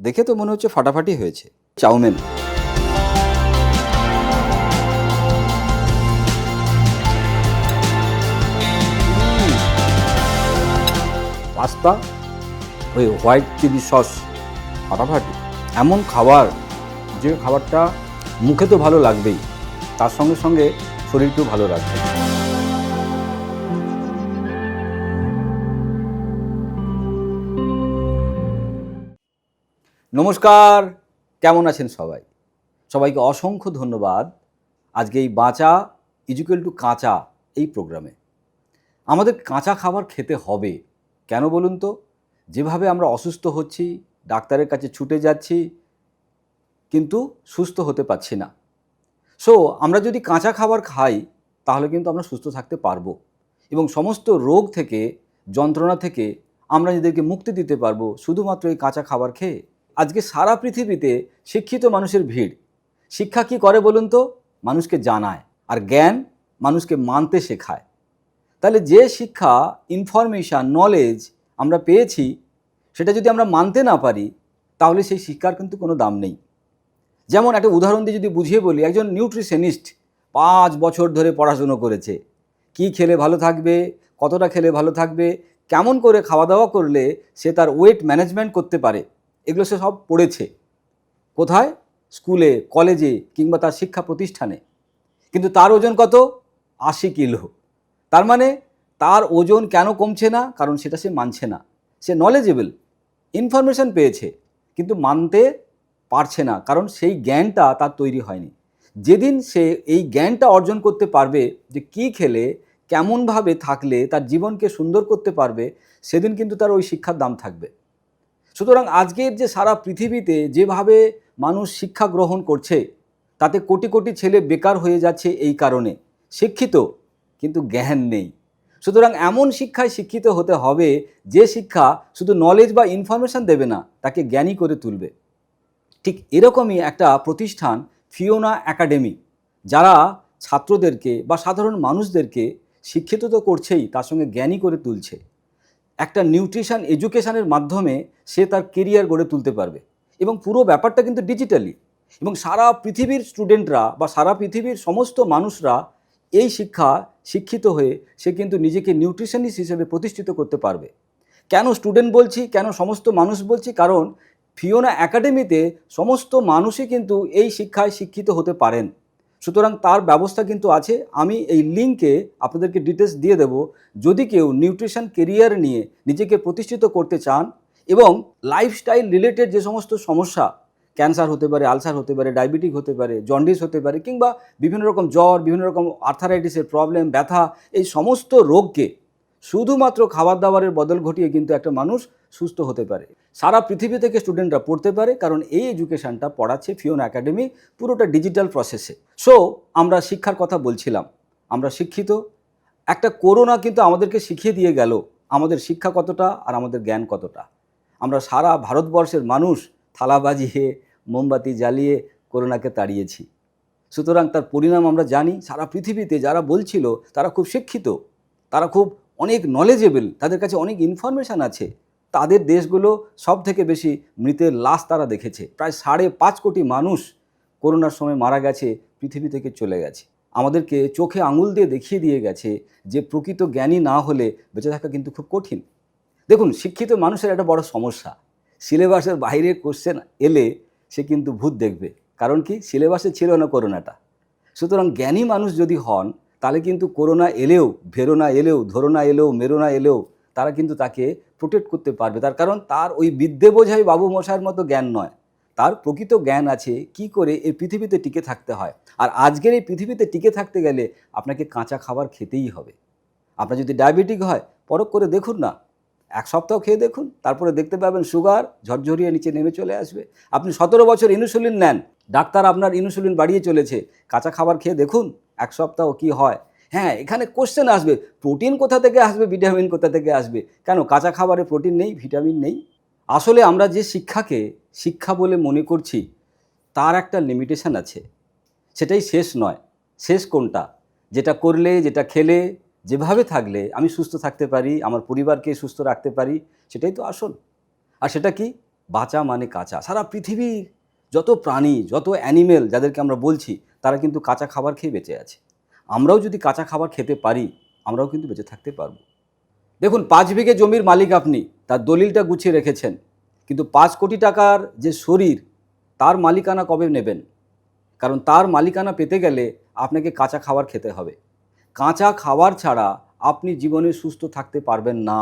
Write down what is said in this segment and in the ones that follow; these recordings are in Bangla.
দেখে তো মনে হচ্ছে ফাটাফাটি হয়েছে। চাউমিন, পাস্তা, ওই হোয়াইট চিলি সস, ফাটাফাটি। এমন খাবার যে খাবারটা মুখে তো ভালো লাগবেই, তার সঙ্গে সঙ্গে শরীরকেও ভালো রাখবে। নমস্কার, কেমন আছেন সবাই? সবাইকে অসংখ্য ধন্যবাদ আজকে এই বাঁচা ইজুকাল টু কাঁচা এই প্রোগ্রামে। আমাদের কাঁচা খাবার খেতে হবে, কেন বলুন তো? যেভাবে আমরা অসুস্থ হচ্ছি, ডাক্তারের কাছে ছুটে যাচ্ছি, কিন্তু সুস্থ হতে পারছি না। সো আমরা যদি কাঁচা খাবার খাই তাহলে কিন্তু আমরা সুস্থ থাকতে পারবো এবং সমস্ত রোগ থেকে, যন্ত্রণা থেকে আমরা নিজেদেরকে মুক্তি দিতে পারবো শুধুমাত্র এই কাঁচা খাবার খেয়ে। আজকে সারা পৃথিবীতে শিক্ষিত মানুষের ভিড়। শিক্ষা কি করে বলুন তো? মানুষকে জানায়, আর জ্ঞান মানুষকে মানতে শেখায়। তাহলে যে শিক্ষা, ইনফরমেশান, নলেজ আমরা পেয়েছি, সেটা যদি আমরা মানতে না পারি তাহলে সেই শিক্ষার কিন্তু কোনো দাম নেই। যেমন একটা উদাহরণ দিয়ে যদি বুঝিয়ে বলি, একজন নিউট্রিশনিস্ট 5 বছর ধরে পড়াশুনো করেছে, কি খেলে ভালো থাকবে, কতটা খেলে ভালো থাকবে, কেমন করে খাওয়া দাওয়া করলে সে তার ওয়েট ম্যানেজমেন্ট করতে পারে, এগুলো সে সব পড়েছে। কোথায়? স্কুলে, কলেজে কিংবা তার শিক্ষা প্রতিষ্ঠানে। কিন্তু তার ওজন কত? 80 কিলো। তার মানে তার ওজন কেন কমছে না? কারণ সেটা সে মানছে না। সে নলেজেবল, ইনফরমেশান পেয়েছে, কিন্তু মানতে পারছে না, কারণ সেই জ্ঞানটা তার তৈরি হয়নি। যেদিন সে এই জ্ঞানটা অর্জন করতে পারবে যে কী খেলে, কেমনভাবে থাকলে তার জীবনকে সুন্দর করতে পারবে, সেদিন কিন্তু তার ওই শিক্ষার দাম থাকবে। সুতরাং আজকের যে সারা পৃথিবীতে যেভাবে মানুষ শিক্ষা গ্রহণ করছে, তাতে কোটি কোটি ছেলে বেকার হয়ে যাচ্ছে এই কারণে। শিক্ষিত কিন্তু জ্ঞান নেই। সুতরাং এমন শিক্ষায় শিক্ষিত হতে হবে যে শিক্ষা শুধু নলেজ বা ইনফরমেশান দেবে না, তাকে জ্ঞানী করে তুলবে। ঠিক এরকমই একটা প্রতিষ্ঠান ফিওনা একাডেমি, যারা ছাত্রদেরকে বা সাধারণ মানুষদেরকে শিক্ষিত তো করছেই, তার সঙ্গে জ্ঞানী করে তুলছে। একটা নিউট্রিশন এডুকেশনের মাধ্যমে সে তার কেরিয়ার গড়ে তুলতে পারবে, এবং পুরো ব্যাপারটা কিন্তু ডিজিটালি। এবং সারা পৃথিবীর স্টুডেন্টরা বা সারা পৃথিবীর সমস্ত মানুষরা এই শিক্ষিত হয়ে সে কিন্তু নিজেকে নিউট্রিশনিস্ট হিসেবে প্রতিষ্ঠিত করতে পারবে। কেন স্টুডেন্ট বলছি, কেন সমস্ত মানুষ বলছি? কারণ ফিওনা একাডেমিতে সমস্ত মানুষই কিন্তু এই শিক্ষায় শিক্ষিত হতে পারেন। সুতরাং তার ব্যবস্থা কিন্তু আছে। আমি এই লিঙ্কে আপনাদেরকে ডিটেলস দিয়ে দেব। যদি কেউ নিউট্রিশন কেরিয়ার নিয়ে নিজেকে প্রতিষ্ঠিত করতে চান এবং লাইফস্টাইল রিলেটেড যে সমস্ত সমস্যা, ক্যান্সার হতে পারে, আলসার হতে পারে, ডায়াবেটিক হতে পারে, জন্ডিস হতে পারে, কিংবা বিভিন্ন রকম জ্বর, বিভিন্ন রকম আর্থারাইটিসের প্রবলেম, ব্যথা, এই সমস্ত রোগকে শুধুমাত্র খাবার দাবারের বদল ঘটিয়ে কিন্তু একটা মানুষ সুস্থ হতে পারে। সারা পৃথিবী থেকে স্টুডেন্টরা পড়তে পারে, কারণ এই এডুকেশনটা পড়াচ্ছে ফিওনা একাডেমি, পুরোটা ডিজিটাল প্রসেসে। সো আমরা শিক্ষার কথা বলছিলাম, আমরা শিক্ষিত। একটা করোনা কিন্তু আমাদেরকে শিখিয়ে দিয়ে গেল আমাদের শিক্ষা কতটা আর আমাদের জ্ঞান কতটা। আমরা সারা ভারতবর্ষের মানুষ থালা বাজিয়ে, মোমবাতি জ্বালিয়ে করোনাকে তাড়িয়েছি। সুতরাং তার পরিণাম আমরা জানি। সারা পৃথিবীতে যারা বলছিল তারা খুব শিক্ষিত, তারা খুব অনেক নলেজেবল, তাদের কাছে অনেক ইনফরমেশান আছে, তাদের দেশগুলো সব থেকে বেশি মৃতের লাশ তারা দেখেছে। প্রায় 5.5 কোটি মানুষ করোনার সময় মারা গেছে, পৃথিবী থেকে চলে গেছে। আমাদেরকে চোখে আঙুল দিয়ে দেখিয়ে দিয়ে গেছে যে প্রকৃত জ্ঞানী না হলে বেঁচে থাকা কিন্তু খুব কঠিন। দেখুন, শিক্ষিত মানুষের একটা বড় সমস্যা, সিলেবাসের বাইরে কোশ্চেন এলে সে কিন্তু ভূত দেখবে। কারণ কি? সিলেবাসে ছিল না করোনাটা। সুতরাং জ্ঞানী মানুষ যদি হন, তাহলে কিন্তু করোনা এলেও, ভেরোনা এলেও, ধরোনা এলেও, মেরোনা এলেও তারা কিন্তু তাকে প্রোটেক্ট করতে পারবে। তার কারণ তার ওই বিদ্যে বোঝাই বাবু মশাইয়ের মতো জ্ঞান নয়, তার প্রকৃত জ্ঞান আছে কি করে এই পৃথিবীতে টিকে থাকতে হয়। আর আজকের এই পৃথিবীতে টিকে থাকতে গেলে আপনাকে কাঁচা খাবার খেতেই হবে। আপনার যদি ডায়াবেটিক হয়, পরখ করে দেখুন না, 1 সপ্তাহ খেয়ে দেখুন, তারপরে দেখতে পাবেন সুগার ঝরঝরিয়ে নিচে নেমে চলে আসবে। আপনি 17 বছর ইনসুলিন নেন, ডাক্তার আপনার ইনসুলিন বাড়িয়ে চলেছে, কাঁচা খাবার খেয়ে দেখুন 1 সপ্তাহ কি হয়। হ্যাঁ, এখানে কোশ্চেন আসবে, প্রোটিন কোথা থেকে আসবে, ভিটামিন কোথা থেকে আসবে? কেন কাঁচা খাবারে প্রোটিন নেই, ভিটামিন নেই? আসলে আমরা যে শিক্ষাকে শিক্ষা বলে মনে করছি, তার একটা লিমিটেশন আছে, সেটাই শেষ নয়। শেষ কোনটা? যেটা করলে, যেটা খেলে, যেভাবে থাকলে আমি সুস্থ থাকতে পারি, আমার পরিবারকে সুস্থ রাখতে পারি, সেটাই তো আসল। আর সেটা কি? বাঁচা মানে কাঁচা। সারা পৃথিবীর যত প্রাণী, যত অ্যানিমেল যাদেরকে আমরা বলছি, তারা কিন্তু কাঁচা খাবার খেয়ে বেঁচে আছে। আমরাও যদি কাঁচা খাবার খেতে পারি, আমরাও কিন্তু বেঁচে থাকতে পারবো। দেখুন, 5 বিঘে জমির মালিক আপনি, তার দলিলটা গুছিয়ে রেখেছেন, কিন্তু 5 কোটি টাকার যে শরীর, তার মালিকানা কবে নেবেন? কারণ তার মালিকানা পেতে গেলে আপনাকে কাঁচা খাবার খেতে হবে। কাঁচা খাবার ছাড়া আপনি জীবনে সুস্থ থাকতে পারবেন না।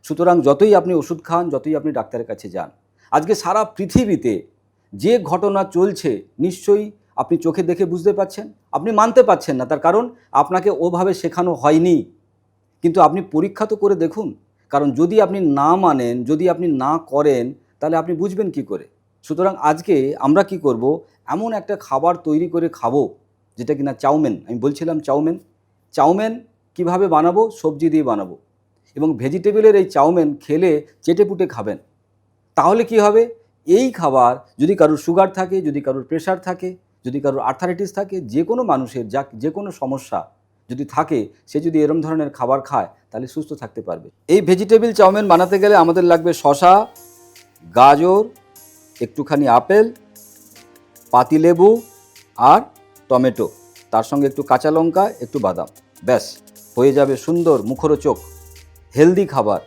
সুতরাং যতই আপনি ওষুধ খান, যতই আপনি ডাক্তারের কাছে যান, আজকে সারা পৃথিবীতে যে ঘটনা চলছে নিশ্চয়ই আপনি চোখে দেখে বুঝতে পারছেন। আপনি মানতে পারছেন না, তার কারণ আপনাকে ওভাবে শেখানো হয়নি। কিন্তু আপনি পরীক্ষা তো করে দেখুন, কারণ যদি আপনি না মানেন, যদি আপনি না করেন, তাহলে আপনি বুঝবেন কি করে? সুতরাং আজকে আমরা কি করব, এমন একটা খাবার তৈরি করে খাবো যেটা কিনা চাউমিন। আমি বলছিলাম চাউমিন কিভাবে বানাবো? সবজি দিয়ে বানাবো, এবং ভেজিটেবলের এই চাউমিন খেলে চেটেপুটে খাবেন। তাহলে কি হবে? এই খাবার যদি কারোর সুগার থাকে, যদি কারোর প্রেশার থাকে, যদি কারোর আর্থারাইটিস থাকে, যে কোনো মানুষের যে কোনো সমস্যা যদি থাকে, সে যদি এরম ধরনের খাবার খায় তাহলে সুস্থ থাকতে পারবে। এই ভেজিটেবল চাউমিন বানাতে গেলে আমাদের লাগবে শসা, গাজর, একটুখানি আপেল, পাতিলেবু আর টমেটো, তার সঙ্গে একটু কাঁচা লঙ্কা, একটু বাদাম। ব্যাস, হয়ে যাবে সুন্দর মুখরোচক হেলদি খাবার।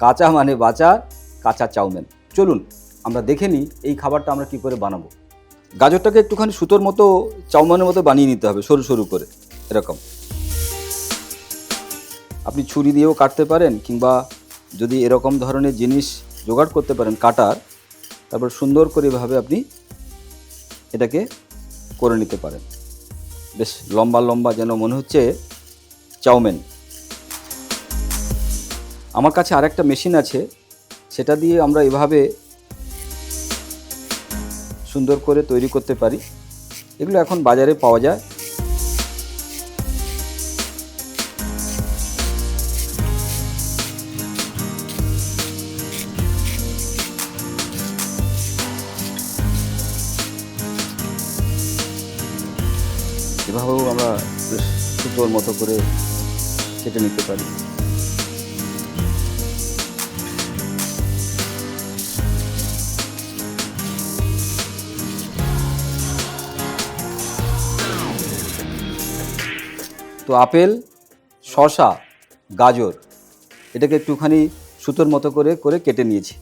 কাঁচা মানে বাঁচা, কাঁচা চাউমিন। চলুন আমরা দেখে নিই এই খাবারটা আমরা কি করে বানাবো। গাজরটাকে একটুখানি সুতোর মতো চাউমিনের মতো বানিয়ে নিতে হবে, সরু সরু করে এরকম। আপনি ছুরি দিয়েও কাটতে পারেন, কিংবা যদি এরকম ধরনের জিনিস জোগাড় করতে পারেন কাটার, তারপর সুন্দর করে এভাবে আপনি এটাকে করে নিতে পারেন। বেশ লম্বা লম্বা যেন মনে হচ্ছে চাউমিন। আমার কাছে আরেকটা মেশিন আছে, সেটা দিয়ে আমরা এভাবে সুন্দর করে তৈরি করতে পারি। এগুলো এখন বাজারে পাওয়া যায়। এভাবেও আমরা সুতোর মতো করে কেটে নিতে পারি। তো আপেল, শসা, গাজর এটাকে একটুখানি সুতোর মতো করে করে কেটে নিয়েছি।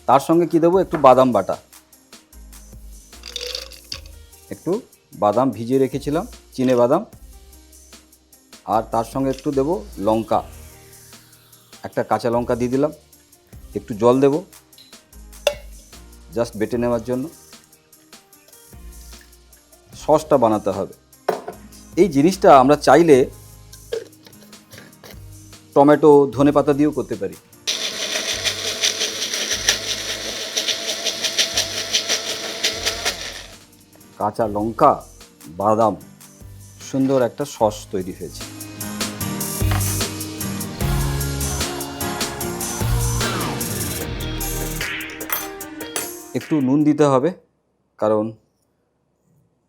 তার সঙ্গে কি দেবো? একটু বাদাম বাটা, একটু বাদাম ভিজিয়ে রেখেছিলাম, চিনে বাদাম, আর তার সঙ্গে একটু দেব লঙ্কা, একটা কাঁচা লঙ্কা দিয়ে দিলাম। একটু জল দেব জাস্ট বেটে নেওয়ার জন্য। সসটা বানাতে হবে। এই জিনিসটা আমরা চাইলে টমেটো, ধনেপাতা দিয়েও করতে পারি। কাঁচা লঙ্কা, বাদাম, সুন্দর একটা সস তৈরি হয়েছে। একটু নুন দিতে হবে, কারণ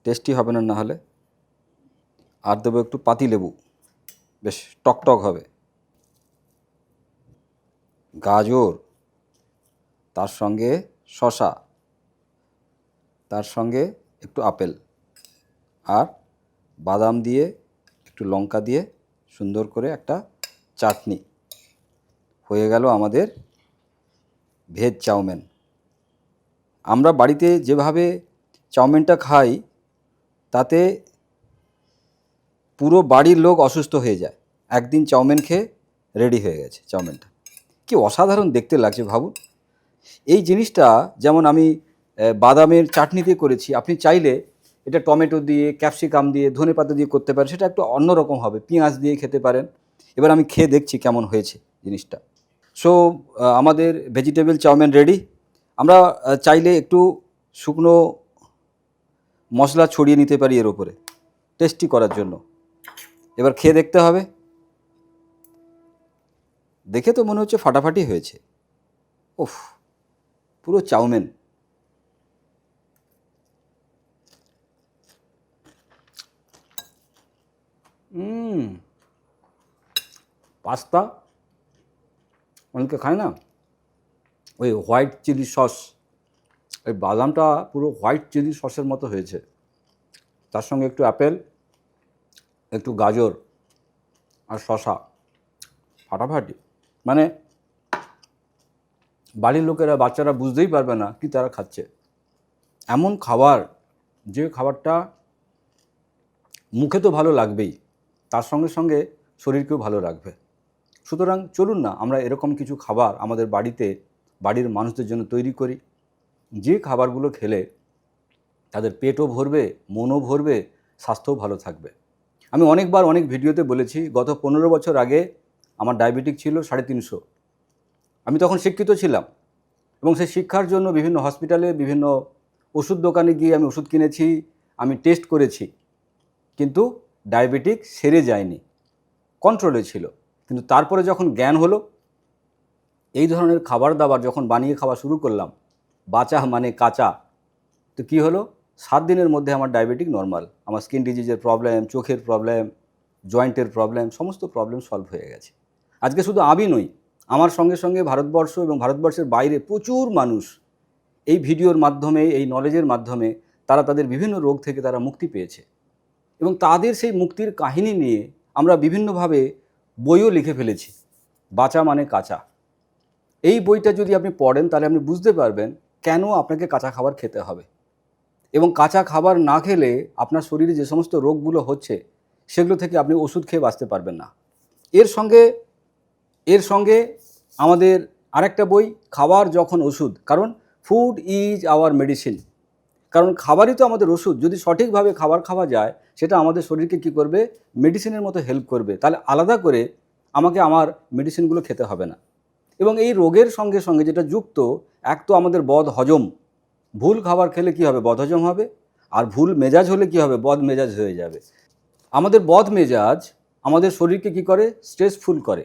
টেস্টি হবে না না হলে। আর দেবো একটু পাতিলেবু, বেশ টকটক হবে। গাজর, তার সঙ্গে শসা, তার সঙ্গে একটু আপেল, আর বাদাম দিয়ে একটু লঙ্কা দিয়ে সুন্দর করে একটা চাটনি। হয়ে গেল আমাদের ভেজ চাউমিন। আমরা বাড়িতে যেভাবে চাউমিনটা খাই, তাতে পুরো বাড়ির লোক অসুস্থ হয়ে যায়। একদিন চাউমিন খেয়ে রেডি হয়ে গেছে চাউমিনটা। কি অসাধারণ দেখতে লাগছে ভাবুন। এই জিনিসটা যেমন আমি বাদামের চাটনি দিয়ে করেছি, আপনি চাইলে এটা টমেটো দিয়ে, ক্যাপসিকাম দিয়ে, ধনেপাতা দিয়ে করতে পারেন, সেটা একটু অন্যরকম হবে। পেঁয়াজ দিয়ে খেতে পারেন। এবার আমি খেয়ে দেখছি কেমন হয়েছে জিনিসটা। সো আমাদের ভেজিটেবল চাউমিন রেডি। আমরা চাইলে একটু শুকনো মশলা ছড়িয়ে নিতে পারি এর উপরে টেস্টি করার জন্য। এবার খেয়ে দেখতে হবে। দেখে তো মনে হচ্ছে ফাটাফাটি হয়েছে। উফ, পুরো চাউমিন। পাস্তা অনেকে খায় না, ওই হোয়াইট চিলি সস এই বাদামটা পুরো হোয়াইট চিলি সসের মতো হয়েছে, তার সঙ্গে একটু অ্যাপেল, একটু গাজর আর শসা, ফাটাফাটি। মানে বাড়ির লোকেরা, বাচ্চারা বুঝতেই পারবে না কি তারা খাচ্ছে। এমন খাবার, যে খাবারটা মুখে তো ভালো লাগবেই, তার সঙ্গে সঙ্গে শরীরকেও ভালো রাখবে। সুতরাং চলুন না আমরা এরকম কিছু খাবার আমাদের বাড়িতে, বাড়ির মানুষদের জন্য তৈরি করি, যে খাবারগুলো খেলে তাদের পেটও ভরবে, মনও ভরবে, স্বাস্থ্যও ভালো থাকবে। আমি অনেকবার অনেক ভিডিওতে বলেছি, গত 15 বছর আগে আমার ডায়াবেটিক ছিল 350। আমি তখন শিক্ষিত ছিলাম এবং সেই শিক্ষার জন্য বিভিন্ন হসপিটালে, বিভিন্ন ওষুধ দোকানে গিয়ে আমি ওষুধ কিনেছি, আমি টেস্ট করেছি, কিন্তু ডায়াবেটিক সেরে যায়নি, কন্ট্রোলে ছিল। কিন্তু তারপরে যখন জ্ঞান হলো, এই ধরনের খাবার দাবার যখন বানিয়ে খাওয়া শুরু করলাম, বাঁচা মানে কাঁচা, তো কী হলো, 7 দিনের মধ্যে আমার ডায়াবেটিক নর্মাল, আমার স্কিন ডিজিজের প্রবলেম, চোখের প্রবলেম, জয়েন্টের প্রবলেম, সমস্ত প্রবলেম সলভ হয়ে গেছে। আজকে শুধু আমি নই, আমার সঙ্গে সঙ্গে ভারতবর্ষ এবং ভারতবর্ষের বাইরে প্রচুর মানুষ এই ভিডিওর মাধ্যমে, এই নলেজের মাধ্যমে তারা তাদের বিভিন্ন রোগ থেকে তারা মুক্তি পেয়েছে এবং তাদের সেই মুক্তির কাহিনী নিয়ে আমরা বিভিন্নভাবে বইও লিখে ফেলেছি। বাঁচা মানে কাঁচা, এই বইটা যদি আপনি পড়েন তাহলে আপনি বুঝতে পারবেন কেন আপনাকে কাঁচা খাবার খেতে হবে এবং কাঁচা খাবার না খেলে আপনার শরীরে যে সমস্ত রোগগুলো হচ্ছে সেগুলো থেকে আপনি ওষুধ খেয়ে বাঁচতে পারবেন না। এর সঙ্গে আমাদের আরেকটা বই, খাবার যখন ওষুধ, কারণ ফুড ইজ আওয়ার মেডিসিন, কারণ খাবারই তো আমাদের ওষুধ। যদি সঠিকভাবে খাবার খাওয়া যায় সেটা আমাদের শরীরকে কী করবে, মেডিসিনের মতো হেল্প করবে। তাহলে আলাদা করে আমাকে আমার মেডিসিনগুলো খেতে হবে না। এবং এই রোগের সঙ্গে সঙ্গে যেটা যুক্ত, এক তো আমাদের বদ হজম, ভুল খাবার খেলে কী হবে, বদ হজম হবে, আর ভুল মেজাজ হলে কী হবে, বদ মেজাজ হয়ে যাবে। আমাদের বদ মেজাজ আমাদের শরীরকে কী করে, স্ট্রেসফুল করে।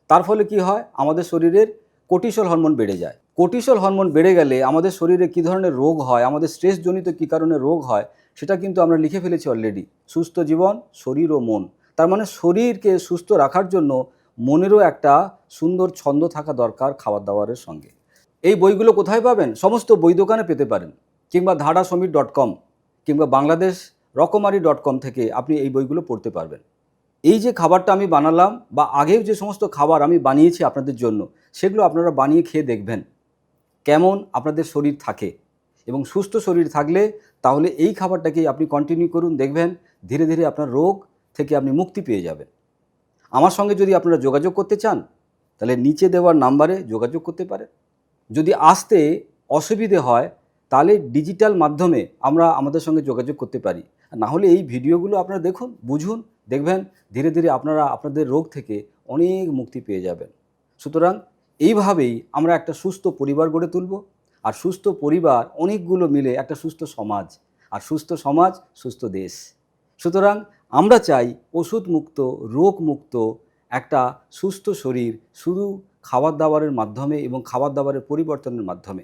তার ফলে কি হয়, আমাদের শরীরের কোর্টিসল হরমোন বেড়ে যায়। কোর্টিসল হরমোন বেড়ে গেলে আমাদের শরীরে কী ধরনের রোগ হয়, আমাদের স্ট্রেসজনিত কী কারণে রোগ হয়, সেটা কিন্তু আমরা লিখে ফেলেছি অলরেডি। সুস্থ জীবন, শরীর ও মন। তার মানে শরীরকে সুস্থ রাখার জন্য মনেরও একটা সুন্দর ছন্দ থাকা দরকার খাবার দাবারের সঙ্গে। এই বইগুলো কোথায় পাবেন? সমস্ত বই দোকানে পেতে পারেন, কিংবা ধারাসমীর.com কিংবা বাংলাদেশ রকমারি.com থেকে আপনি এই বইগুলো পড়তে পারবেন। এই যে খাবারটা আমি বানালাম, বা আগেও যে সমস্ত খাবার আমি বানিয়েছি আপনাদের জন্য, সেগুলো আপনারা বানিয়ে খেয়ে দেখবেন কেমন আপনাদের শরীর থাকে। এবং সুস্থ শরীর থাকলে তাহলে এই খাবারটাকেই আপনি কন্টিনিউ করুন, দেখবেন ধীরে ধীরে আপনার রোগ থেকে আপনি মুক্তি পেয়ে যাবেন। আমার সঙ্গে যদি আপনারা যোগাযোগ করতে চান তাহলে নিচে দেওয়ার নাম্বারে যোগাযোগ করতে পারেন। যদি আসতে অসুবিধে হয় তাহলে ডিজিটাল মাধ্যমে আমরা আমাদের সঙ্গে যোগাযোগ করতে পারি। না হলে এই ভিডিওগুলো আপনারা দেখুন, বুঝুন, দেখবেন ধীরে ধীরে আপনারা আপনাদের রোগ থেকে অনেক মুক্তি পেয়ে যাবেন। সুতরাং এইভাবেই আমরা একটা সুস্থ পরিবার গড়ে তুলব, আর সুস্থ পরিবার অনেকগুলো মিলে একটা সুস্থ সমাজ, আর সুস্থ সমাজ সুস্থ দেশ। সুতরাং আমরা চাই ওষুধ মুক্ত, রোগ মুক্ত একটা সুস্থ শরীর, শুধু খাবার দাবারের মাধ্যমে এবং খাবার দাবারের পরিবর্তনের মাধ্যমে।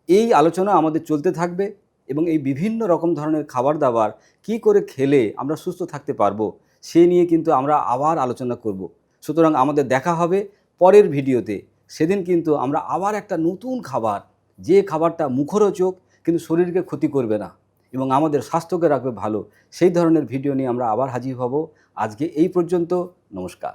এই আলোচনা আমাদের চলতে থাকবে এবং এই বিভিন্ন রকম ধরনের খাবার দাবার কী করে খেলে আমরা সুস্থ থাকতে পারবো সে নিয়ে কিন্তু আমরা আবার আলোচনা করব। সুতরাং আমাদের দেখা হবে পরের ভিডিওতে। সেদিন কিন্তু আমরা আবার একটা নতুন খাবার, যে খাবারটা মুখরোচক কিন্তু শরীরকে ক্ষতি করবে না এবং আমাদের স্বাস্থ্যকে রাখবে ভালো, সেই ধরনের ভিডিও নিয়ে আমরা আবার হাজির হব। আজকে এই পর্যন্ত, নমস্কার।